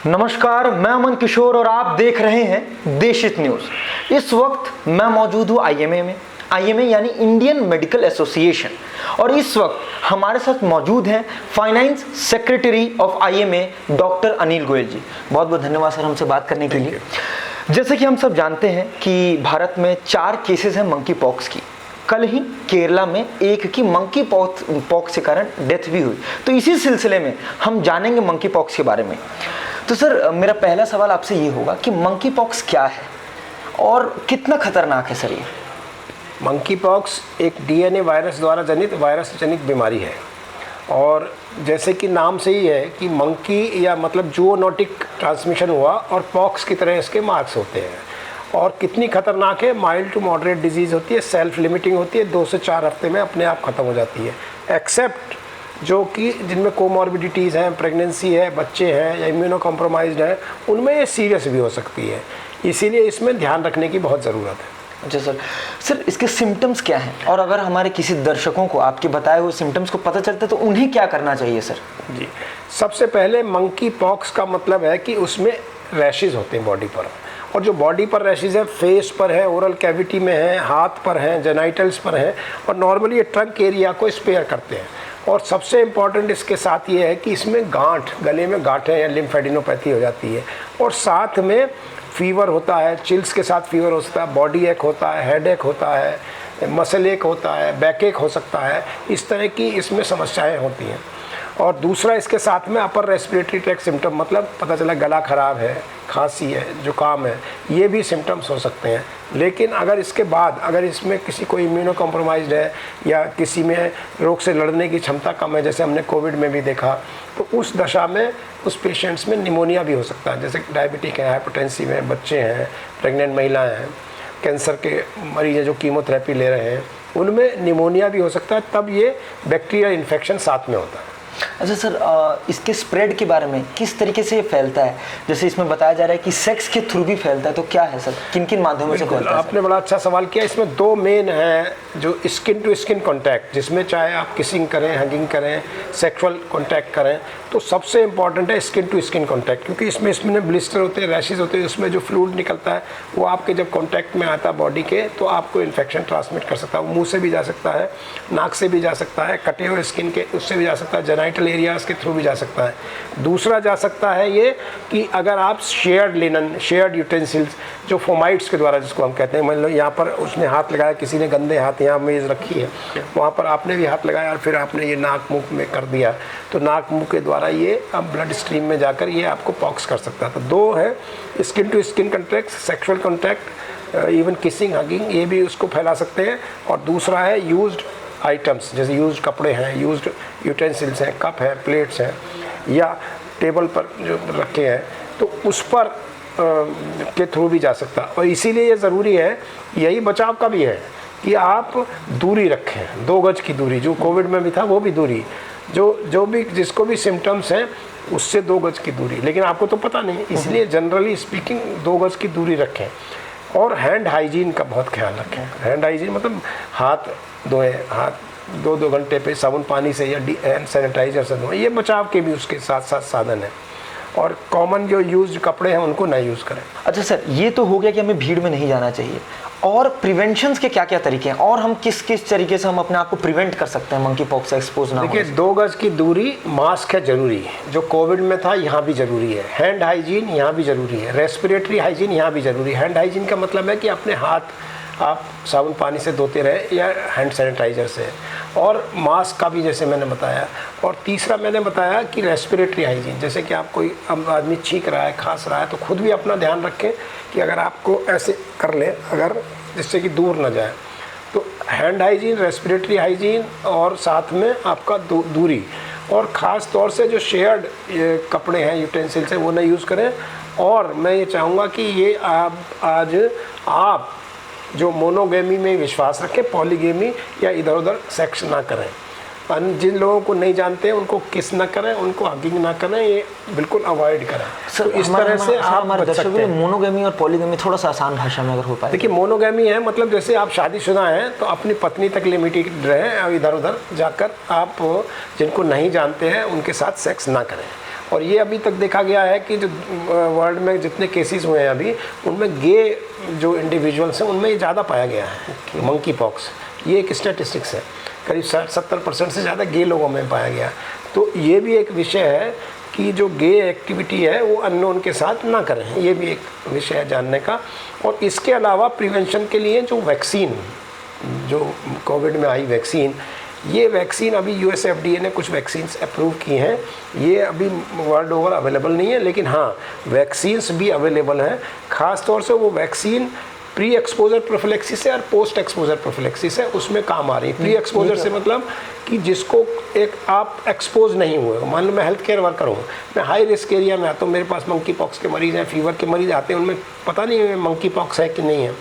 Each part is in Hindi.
नमस्कार, मैं अमन किशोर और आप देख रहे हैं देशित न्यूज़। इस वक्त मैं मौजूद हूँ आईएमए में। आईएमए यानी इंडियन मेडिकल एसोसिएशन। और इस वक्त हमारे साथ मौजूद हैं finance secretary of IMA doctor Anil Goyal ji. बहुत बहुत धन्यवाद सर हमसे बात करने के लिए। जैसे कि हम सब जानते हैं कि भारत में 4 केसेस हैं मंकी पॉक्स की। कल ही केरला में एक की मंकी पॉक्स के कारण डेथ भी हुई। तो इसी सिलसिले में हम जानेंगे मंकी पॉक्स के बारे में। तो सर, मेरा पहला सवाल आपसे ये होगा कि मंकी पॉक्स क्या है और कितना खतरनाक है सर ये? मंकी पॉक्स एक डीएनए वायरस द्वारा वायरस जनित बीमारी है। और जैसे कि नाम से ही है कि मंकी या मतलब जूनोटिक ट्रांसमिशन हुआ और पॉक्स की तरह इसके मार्क्स होते हैं। और कितनी खतरनाक है, माइल्ड टू मॉडरेट डिजीज़ होती है, सेल्फ लिमिटिंग होती है, 2 से 4 हफ्ते में अपने आप ख़त्म हो जाती है। एक्सेप्ट जो कि जिनमें कोमॉर्बिडिटीज़ हैं, प्रेगनेंसी है, बच्चे हैं या इम्यूनो कॉम्प्रोमाइज्ड हैं, उनमें ये सीरियस भी हो सकती है। इसीलिए इसमें ध्यान रखने की बहुत ज़रूरत है। अच्छा सर, इसके सिम्टम्स क्या हैं और अगर हमारे किसी दर्शकों को आपके बताए हुए सिम्टम्स को पता चलता है तो उन्हें क्या करना चाहिए सर? जी, सबसे पहले मंकी पॉक्स का मतलब है कि उसमें रैशेज़ होते हैं बॉडी पर। और जो बॉडी पर रैशेज़ है, फेस पर है, ओरल कैविटी में है, हाथ पर हैं, जेनाइटल्स पर हैं और नॉर्मली ये ट्रंक एरिया को स्पेयर करते हैं। और सबसे इम्पॉर्टेंट इसके साथ ये है कि इसमें गले में गांठें या लिम्फेडिनोपैथी हो जाती है और साथ में फीवर होता है, चिल्स के साथ फीवर हो सकता है, बॉडी एक होता है, हेड एक होता है, मसल एक होता है, बैक एक हो सकता है। इस तरह की इसमें समस्याएं होती हैं। और दूसरा इसके साथ में अपर रेस्पिरेटरी ट्रैक्ट सिम्टम, मतलब पता चला गला ख़राब है, खांसी है, जुकाम है, ये भी सिम्टम्स हो सकते हैं। लेकिन अगर इसके बाद अगर इसमें किसी को इम्यूनो कॉम्प्रोमाइज्ड है या किसी में रोग से लड़ने की क्षमता कम है, जैसे हमने कोविड में भी देखा, तो उस दशा में उस पेशेंट्स में निमोनिया भी हो सकता है। जैसे डायबिटिक है, हाइपरटेंसिव है, बच्चे हैं, प्रेग्नेंट महिलाएँ हैं, कैंसर के मरीज हैं जो कीमोथेरेपी ले रहे हैं, उनमें निमोनिया भी हो सकता है। तब ये बैक्टीरियल इन्फेक्शन साथ में होता है। अच्छा सर, इसके स्प्रेड के बारे में किस तरीके से ये फैलता है? जैसे इसमें बताया जा रहा है कि सेक्स के थ्रू भी फैलता है, तो क्या है सर, किन किन माध्यमों से फैलता है? आपने बड़ा अच्छा सवाल किया। इसमें 2 मेन हैं, जो स्किन टू स्किन कॉन्टैक्ट, जिसमें चाहे आप किसिंग करें, हगिंग करें, सेक्सुअल कॉन्टैक्ट करें, तो सबसे इंपॉर्टेंट है स्किन टू स्किन कॉन्टैक्ट। क्योंकि इसमें ब्लिस्टर होते हैं, रैशेज होते हैं, उसमें जो फ्लूइड निकलता है वो आपके जब कॉन्टैक्ट में आता है बॉडी के, तो आपको इन्फेक्शन ट्रांसमिट कर सकता है। वो मुँह से भी जा सकता है, नाक से भी जा सकता है, कटे हुए स्किन के उससे भी जा सकता है, जेनाइटल एरियाज़ के थ्रू भी जा सकता है। दूसरा जा सकता है ये कि अगर आप शेयर्ड लिनन, शेयर्ड यूटेंसिल्स, जो फोमाइट्स के द्वारा जिसको हम कहते हैं, मान लो यहाँ पर उसने हाथ लगाया, किसी ने गंदे हाथ यहाँ मेज़ रखी है, वहाँ पर आपने भी हाथ लगाया और फिर आपने ये नाक मुंह में कर दिया, तो नाक मुंह के द्वारा ये अब ब्लड स्ट्रीम में जाकर ये आपको पॉक्स कर सकता है। तो 2 है, skin to skin contact, sexual contact, even kissing, hugging, ये भी उसको फैला सकते हैं। और दूसरा है यूज्ड आइटम्स, जैसे यूज्ड कपड़े हैं, यूज्ड यूटेंसिल्स हैं, कप है, प्लेट्स हैं, या टेबल पर जो रखे हैं, तो उस पर के थ्रू भी जा सकता है। और इसीलिए ये ज़रूरी है, यही बचाव का भी है कि आप दूरी रखें, 2 गज की दूरी, जो कोविड में भी था वो भी दूरी, जो भी जिसको भी सिम्टम्स हैं उससे 2 गज की दूरी। लेकिन आपको तो पता नहीं, इसलिए जनरली स्पीकिंग 2 गज की दूरी रखें। और हैंड हाइजीन का बहुत ख्याल रखें। हैंड हाइजीन मतलब हाथ धोएं, हाथ 2-2 घंटे पे साबुन पानी से या हैंड सैनिटाइजर से धोएं। ये बचाव के भी उसके साथ साथ साधन है। और कॉमन जो यूज्ड कपड़े हैं उनको ना यूज़ करें। अच्छा सर, ये तो हो गया कि हमें भीड़ में नहीं जाना चाहिए, और प्रिवेंशंस के क्या क्या तरीके हैं और हम किस किस तरीके से हम अपने आप को प्रिवेंट कर सकते हैं मंकी पॉक्स से एक्सपोज ना हो? देखिए, 2 गज की दूरी, मास्क है ज़रूरी, जो कोविड में था यहाँ भी ज़रूरी है, हैंड हाइजीन यहाँ भी ज़रूरी है, रेस्पिरेटरी हाइजीन यहाँ भी ज़रूरी है। हैंड हाइजीन का मतलब है कि अपने हाथ आप साबुन पानी से धोते रहे या हैंड सैनिटाइज़र से, और मास्क का भी जैसे मैंने बताया। और तीसरा मैंने बताया कि रेस्पिरेटरी हाइजीन, जैसे कि आप कोई आदमी छींक रहा है, खांस रहा है, तो खुद भी अपना ध्यान रखें कि अगर आपको ऐसे कर ले, अगर जिससे कि दूर ना जाए, तो हैंड हाइजीन, रेस्पिरेटरी हाइजीन और साथ में आपका दूरी। और ख़ास तौर से जो शेयर्ड कपड़े हैं, यूटेंसिल्स हैं, वो ना यूज़ करें। और मैं ये चाहूँगा कि ये आप जो मोनोगेमी में विश्वास रखें, पॉलीगेमी या इधर उधर सेक्स ना करें। जिन लोगों को नहीं जानते हैं उनको किस ना करें, उनको हगिंग ना करें, ये बिल्कुल अवॉइड करें। सर, तो इस तरह से आप हमारे बच सकते हैं। मोनोगेमी और पॉलीगेमी थोड़ा सा आसान भाषा में अगर हो पाए। देखिए, मोनोगेमी है मतलब जैसे आप शादीशुदा हैं तो अपनी पत्नी तक लिमिटेड रहें और इधर उधर जाकर आप जिनको नहीं जानते हैं उनके साथ सेक्स ना करें। और ये अभी तक देखा गया है कि जो वर्ल्ड में जितने केसेस हुए हैं अभी, उनमें गे जो इंडिविजुअल्स हैं उनमें ये ज़्यादा पाया गया है मंकी पॉक्स। ये एक स्टैटिस्टिक्स है, करीब 60-70% से ज़्यादा गे लोगों में पाया गया। तो ये भी एक विषय है कि जो गे एक्टिविटी है वो अननोन के साथ ना करें, ये भी एक विषय है जानने का। और इसके अलावा प्रिवेंशन के लिए जो वैक्सीन, जो कोविड में आई वैक्सीन, ये वैक्सीन अभी यूएस एफडीए ने कुछ वैक्सीन्स अप्रूव की हैं। ये अभी वर्ल्ड ओवर अवेलेबल नहीं है, लेकिन हाँ वैक्सीन्स भी अवेलेबल हैं। ख़ास तौर से वो वैक्सीन प्री एक्सपोजर प्रोफिलेक्सिस है और पोस्ट एक्सपोजर प्रोफिलेक्सिस है, उसमें काम आ रही है। प्री एक्सपोजर से मतलब कि जिसको एक आप एक्सपोज नहीं हुए, मान लो मैं हेल्थ केयर वर्कर हूँ, मैं हाई रिस्क एरिया में आता हूँ, मेरे पास मंकी पॉक्स के मरीज़ हैं, फीवर के मरीज़ आते हैं, उनमें पता नहीं है मंकी पॉक्स है कि नहीं है।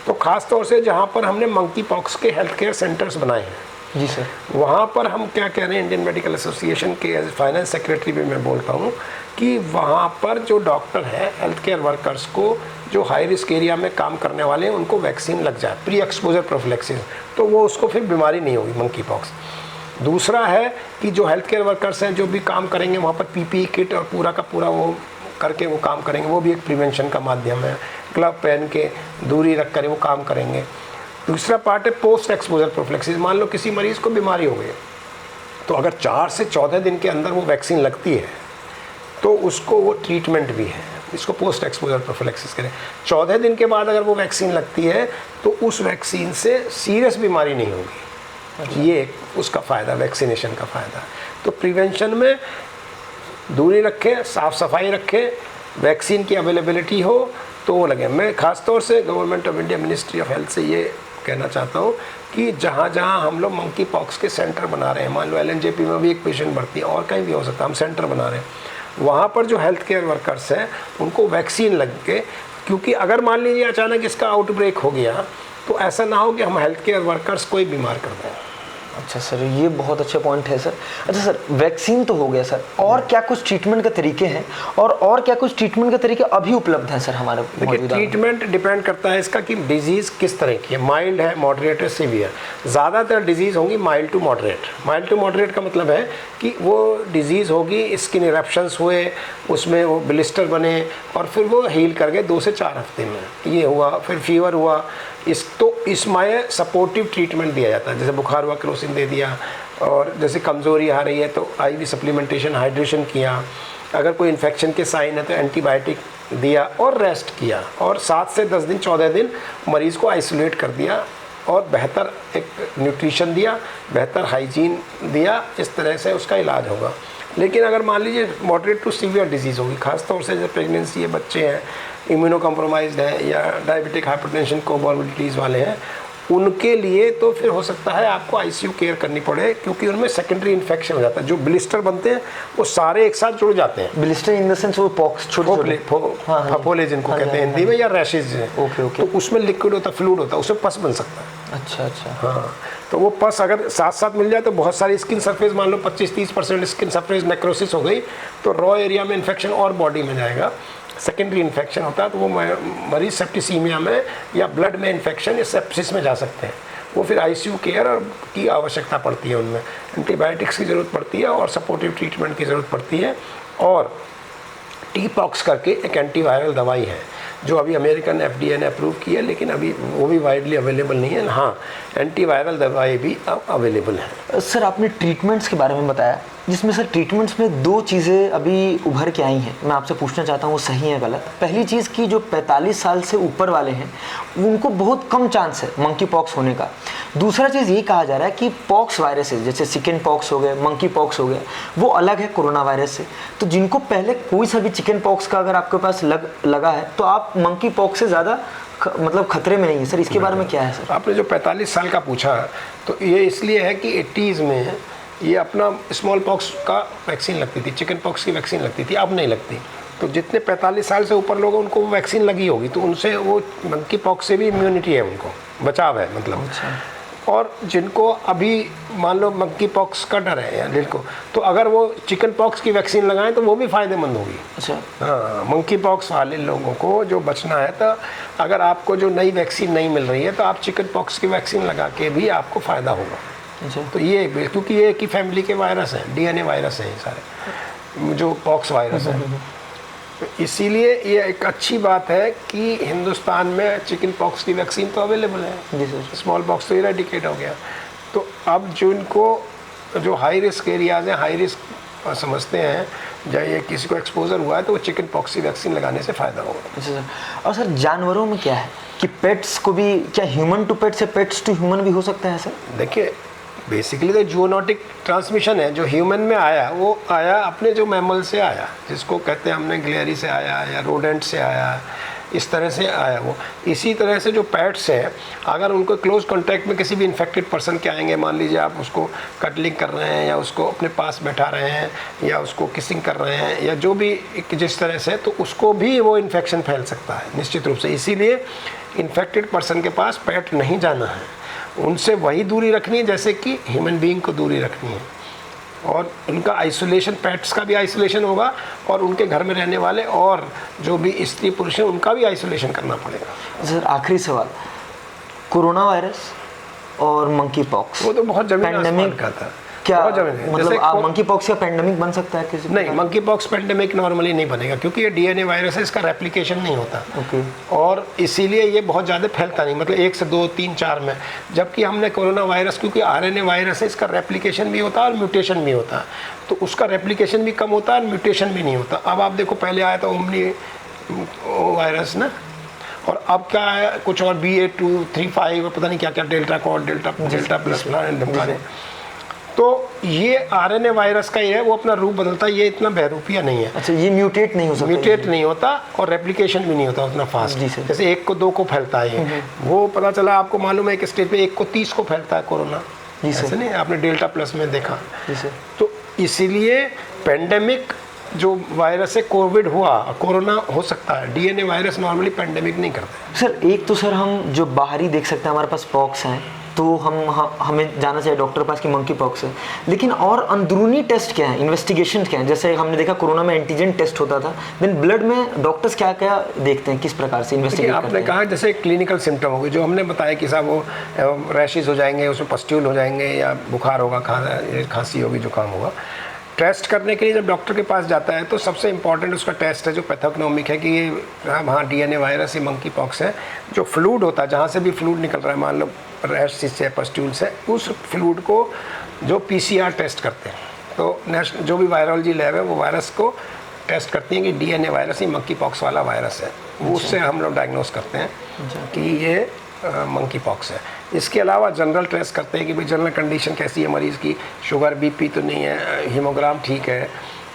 तो ख़ास तौर से जहाँ पर हमने मंकी पॉक्स के हेल्थ केयर सेंटर्स बनाए हैं, जी सर, वहाँ पर हम क्या कह रहे हैं, इंडियन मेडिकल एसोसिएशन के एज फाइनेंस सेक्रेटरी भी मैं बोलता हूँ कि वहाँ पर जो डॉक्टर हैं, हेल्थ केयर वर्कर्स को, जो हाई रिस्क एरिया में काम करने वाले हैं, उनको वैक्सीन लग जाए प्री एक्सपोजर प्रोफिलेक्सिस, तो वो उसको फिर बीमारी नहीं होगी मंकी पॉक्स। दूसरा है कि जो हेल्थ केयर वर्कर्स हैं जो भी काम करेंगे वहाँ पर पीपीई किट और पूरा का पूरा वो करके वो काम करेंगे, वो भी एक प्रिवेंशन का माध्यम है। ग्लव पहन के दूरी रख कर वो काम करेंगे। दूसरा पार्ट है पोस्ट एक्सपोजर प्रोफिलेक्सिस। मान लो किसी मरीज़ को बीमारी हो गई, तो अगर 4 से 14 दिन के अंदर वो वैक्सीन लगती है तो उसको वो ट्रीटमेंट भी है, इसको पोस्ट एक्सपोजर प्रोफिलेक्सिस करें। 14 दिन के बाद अगर वो वैक्सीन लगती है तो उस वैक्सीन से सीरियस बीमारी नहीं होगी। ये उसका फ़ायदा, वैक्सीनेशन का फ़ायदा। तो प्रिवेंशन में दूरी रखें, साफ़ सफाई रखें, वैक्सीन की अवेलेबिलिटी हो तो वो लगे। मैं ख़ास तौर से government of India, ministry of health से ये कहना चाहता हूँ कि जहाँ जहाँ हम लोग मंकी पॉक्स के सेंटर बना रहे हैं, मान लो एलएनजेपी में भी एक पेशेंट भर्ती है और कहीं भी हो सकता है, हम सेंटर बना रहे हैं, वहाँ पर जो हेल्थ केयर वर्कर्स हैं उनको वैक्सीन लग के, क्योंकि अगर मान लीजिए अचानक इसका आउटब्रेक हो गया तो ऐसा ना हो कि हम हेल्थ केयर वर्कर्स को ही बीमार कर दें। अच्छा सर, ये बहुत अच्छे पॉइंट है सर। अच्छा सर, वैक्सीन तो हो गया सर, और क्या कुछ ट्रीटमेंट के तरीके हैं, और क्या कुछ ट्रीटमेंट के तरीके अभी उपलब्ध हैं सर हमारे? देखिए, ट्रीटमेंट डिपेंड करता है इसका कि डिजीज़ किस तरह की है, माइल्ड है, मॉडरेट है, सीवियर। ज़्यादातर डिजीज़ होंगी mild to moderate. Mild to moderate का मतलब है कि वो डिजीज़ होगी, स्किन इरप्शंस हुए, उसमें वो ब्लिस्टर बने और फिर वो हील कर गए 2 से 4 हफ्ते में, ये हुआ, फिर फीवर हुआ। इसमें सपोर्टिव ट्रीटमेंट दिया जाता है, जैसे बुखार हुआ क्रोसिन दे दिया, और जैसे कमज़ोरी आ रही है तो आईवी सप्लीमेंटेशन, हाइड्रेशन किया, अगर कोई इन्फेक्शन के साइन है तो एंटीबायोटिक दिया और रेस्ट किया, और 7 से 10 दिन 14 दिन मरीज़ को आइसोलेट कर दिया और बेहतर एक न्यूट्रिशन दिया, बेहतर हाइजीन दिया। इस तरह से उसका इलाज होगा। लेकिन अगर मान लीजिए मॉडरेट टू सीवियर डिजीज़ होगी, खासतौर से जब प्रेगनेंसी है, बच्चे हैं, इम्यूनो कम्प्रोमाइज्ड हैं या डायबिटिक हाइपरटेंशन कोमॉर्बिडिटीज़ वाले हैं, उनके लिए तो फिर हो सकता है आपको आईसीयू केयर करनी पड़े, क्योंकि उनमें सेकेंडरी इन्फेक्शन हो जाता है। जो ब्लिस्टर बनते हैं वो सारे एक साथ जुड़ जाते हैं। ब्लिस्टर इन द सेंस वो पॉक्स, छोटे फफोले जिनको कहते हैं हिंदी में, या रैशेज। ओके। तो उसमें लिक्विड होता है, फ्लूइड होता है, उसमें पस बन सकता है। अच्छा। हाँ, तो वो पस अगर साथ साथ मिल जाए तो बहुत सारी स्किन सरफेस, मान लो 25-30% स्किन सरफेस नेक्रोसिस हो गई तो रॉ एरिया में इन्फेक्शन और बॉडी में जाएगा, सेकेंडरी इन्फेक्शन होता है, तो वो मरीज सेप्टिसीमिया में या ब्लड में इन्फेक्शन या सेप्सिस में जा सकते हैं। वो फिर आईसीयू केयर की आवश्यकता पड़ती है, उनमें एंटीबायोटिक्स की ज़रूरत पड़ती है और सपोर्टिव ट्रीटमेंट की ज़रूरत पड़ती है। और टी-पॉक्स करके एक एंटीवायरल दवाई है जो अभी अमेरिकन एफडीए ने अप्रूव की है, लेकिन अभी वो भी वाइडली अवेलेबल नहीं है। हाँ, एंटीवायरल दवाई भी अब अवेलेबल है। सर, आपने ट्रीटमेंट्स के बारे में बताया, जिसमें सर ट्रीटमेंट्स में 2 चीज़ें अभी उभर के आई हैं, मैं आपसे पूछना चाहता हूँ वो सही है गलत। पहली चीज़ कि जो 45 साल से ऊपर वाले हैं उनको बहुत कम चांस है मंकी पॉक्स होने का। दूसरा चीज़ ये कहा जा रहा है कि पॉक्स वायरसेस जैसे चिकन पॉक्स हो गए, मंकी पॉक्स हो गए, वो अलग है कोरोना वायरस से। तो जिनको पहले कोई सा भी चिकन पॉक्स का अगर आपके पास लगा है तो आप मंकी पॉक्स से ज़्यादा मतलब खतरे में नहीं है। सर, इसके बारे में क्या है सर? आपने जो 45 साल का पूछा तो ये इसलिए है कि 80s में ये अपना स्मॉल पॉक्स का वैक्सीन लगती थी, चिकन पॉक्स की वैक्सीन लगती थी, अब नहीं लगती। तो जितने 45 साल से ऊपर लोग हैं उनको वैक्सीन लगी होगी, तो उनसे वो मंकी पॉक्स से भी इम्यूनिटी है, उनको बचाव है मतलब। अच्छा। और जिनको अभी मान लो मंकी पॉक्स का डर है या जिनको, तो अगर वो चिकन पॉक्स की वैक्सीन लगाएं तो वो भी फ़ायदेमंद होगी। अच्छा। हाँ, मंकी पॉक्स वाले लोगों को जो बचना है, तो अगर आपको जो नई वैक्सीन नहीं मिल रही है तो आप चिकन पॉक्स की वैक्सीन लगा के भी आपको फ़ायदा होगा। अच्छा। तो ये क्योंकि ये एक ही फैमिली के वायरस हैं, डीएनए वायरस हैं ये सारे। जो पॉक्स वायरस है। तो इसीलिए ये एक अच्छी बात है कि हिंदुस्तान में चिकन पॉक्स की वैक्सीन तो अवेलेबल है। जी सर। स्मॉल पॉक्स तो इरेडिकेट हो गया। तो अब जो इनको जो हाई रिस्क एरियाज हैं, हाई रिस्क समझते हैं, जब ये किसी को एक्सपोजर हुआ है तो वो चिकन पॉक्स की वैक्सीन लगाने से फ़ायदा होगा। अच्छा सर। और सर जानवरों में क्या है कि पेट्स को भी, क्या ह्यूमन टू पेट से पेट्स टू ह्यूमन भी हो सकता है सर? देखिए बेसिकली तो जूनोटिक ट्रांसमिशन है, जो ह्यूमन में आया वो आया अपने जो मैमल से आया, जिसको कहते हैं हमने ग्लेरी से आया या रोडेंट से आया, इस तरह से आया वो। इसी तरह से जो पेट्स हैं, अगर उनको क्लोज कांटेक्ट में किसी भी इन्फेक्टेड पर्सन के आएंगे, मान लीजिए आप उसको कटलिंग कर रहे हैं या उसको अपने पास बैठा रहे हैं या उसको किसिंग कर रहे हैं या जो भी जिस तरह से, तो उसको भी वो इन्फेक्शन फैल सकता है निश्चित रूप से। इसीलिए इन्फेक्टेड पर्सन के पास पेट नहीं जाना है, उनसे वही दूरी रखनी है जैसे कि ह्यूमन बीइंग को दूरी रखनी है। और उनका आइसोलेशन, पेट्स का भी आइसोलेशन होगा और उनके घर में रहने वाले और जो भी स्त्री पुरुष हैं उनका भी आइसोलेशन करना पड़ेगा। सर आखिरी सवाल, कोरोना वायरस और मंकी पॉक्स, वो तो बहुत जमीन आसमान का था। क्या बहुत जमीन है। मतलब जैसे मंकी पॉक्स का पेंडेमिक बन सकता है किसी? नहीं, मंकी पॉक्स पेंडेमिक नॉर्मली नहीं बनेगा क्योंकि ये डीएनए वायरस है, इसका रेप्लिकेशन नहीं होता। ओके। और इसीलिए ये बहुत ज़्यादा फैलता नहीं, मतलब 1 से 2, 3, 4 में। जबकि हमने कोरोना वायरस, क्योंकि आरएनए वायरस है, इसका रेप्लिकेशन भी होता है और म्यूटेशन भी होता है, तो उसका रेप्लिकेशन भी कम होता है और म्यूटेशन भी नहीं होता। अब आप देखो, पहले आया था ओमनी वायरस ना, और अब क्या है, कुछ और BA.2.3.5 पता नहीं क्या क्या, डेल्टा कॉड, डेल्टा प्लस, तो ये आरएनए वायरस का ही है, वो अपना रूप बदलता है, ये इतना बहरूपिया नहीं है। अच्छा, ये म्यूटेट नहीं हो सकता? म्यूटेट नहीं होता और रेप्लिकेशन भी नहीं होता उतना फास्ट। जैसे 1 को 2 को फैलता है ये, वो पता चला आपको मालूम है, एक स्टेज पे 1 को 30 को फैलता है कोरोना। ऐसे नहीं, आपने डेल्टा प्लस में देखा। तो इसीलिए पेंडेमिक जो वायरस है, कोविड हुआ, कोरोना हो सकता है, डीएनए वायरस नॉर्मली पेंडेमिक नहीं करते। सर एक तो सर हम जो बाहरी देख सकते हैं, हमारे पास पॉक्स हैं तो हमें जाना चाहिए डॉक्टर पास कि मंकी पॉक्स है, लेकिन और अंदरूनी टेस्ट क्या है, इन्वेस्टिगेशन क्या है? जैसे हमने देखा कोरोना में एंटीजन टेस्ट होता था, देन ब्लड में डॉक्टर्स क्या क्या देखते हैं, किस प्रकार से इन्वेस्टिगेट करते हैं? आपने कहा जैसे क्लिनिकल सिम्टम होगी, जो हमने बताया कि साहब वो रैशेज हो जाएंगे, उसमें पस्ट्यूल हो जाएंगे या बुखार होगा, खांसी होगी, जुकाम होगा। टेस्ट करने के लिए जब डॉक्टर के पास जाता है तो सबसे इम्पॉर्टेंट उसका टेस्ट है जो पैथोग्नोमिक है कि ये हाँ डीएनए वायरस, ये मंकी पॉक्स है। जो फ्लूड होता है, जहाँ से भी फ्लूड निकल रहा है, मान लो रैश से, पस्ट्यूल से, उस फ्लूड को जो पीसीआर टेस्ट करते हैं, तो जो भी वायरोलॉजी लैब है वो वायरस को टेस्ट करती हैं कि डीएनए वायरस ही मंकी पॉक्स वाला वायरस है। उससे हम लोग डायग्नोस करते हैं कि ये मंकी पॉक्स है। इसके अलावा जनरल टेस्ट करते हैं कि भाई जनरल कंडीशन कैसी है मरीज़ की, शुगर बीपी तो नहीं है, हीमोग्राम ठीक है,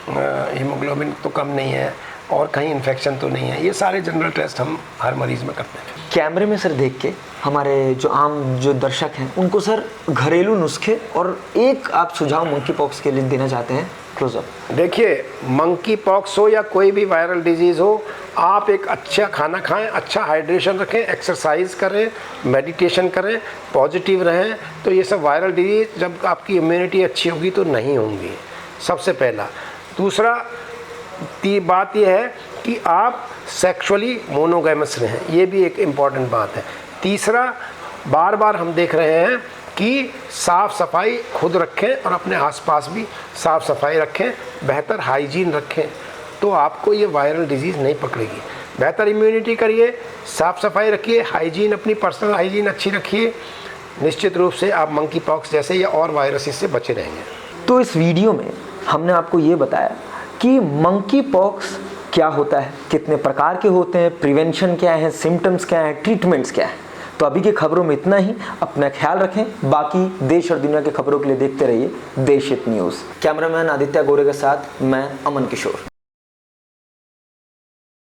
हीमोग्लोबिन तो कम नहीं है, और कहीं इन्फेक्शन तो नहीं है। ये सारे जनरल टेस्ट हम हर मरीज़ में करते हैं। कैमरे में सर देख के हमारे जो आम जो दर्शक हैं उनको सर घरेलू नुस्खे और एक आप सुझाव मंकी पॉक्स के लिए देना चाहते हैं, क्लोजअप। देखिए, मंकी पॉक्स हो या कोई भी वायरल डिजीज़ हो, आप एक अच्छा खाना खाएं, अच्छा हाइड्रेशन रखें, एक्सरसाइज करें, मेडिटेशन करें, पॉजिटिव रहें, तो ये सब वायरल डिजीज़ जब आपकी इम्यूनिटी अच्छी होगी तो नहीं होंगी, सबसे पहला। दूसरा बात यह है कि आप सेक्सुअली मोनोगैमस रहें, ये भी एक इम्पॉर्टेंट बात है। तीसरा, बार बार हम देख रहे हैं कि साफ़ सफाई खुद रखें और अपने आसपास भी साफ़ सफाई रखें, बेहतर हाइजीन रखें, तो आपको ये वायरल डिजीज़ नहीं पकड़ेगी। बेहतर इम्यूनिटी करिए, साफ़ सफाई रखिए, हाइजीन, अपनी पर्सनल हाइजीन अच्छी रखिए, निश्चित रूप से आप मंकी पॉक्स जैसे या और वायरसेस से बचे रहेंगे। तो इस वीडियो में हमने आपको ये बताया कि मंकी पॉक्स क्या होता है, कितने प्रकार के होते हैं, प्रिवेंशन क्या है, सिम्टम्स क्या है, ट्रीटमेंट्स क्या है। तो अभी की खबरों में इतना ही, अपना ख्याल रखें। बाकी देश और दुनिया की खबरों के लिए देखते रहिए देश हित न्यूज़। कैमरामैन आदित्य गोरे के साथ मैं अमन किशोर।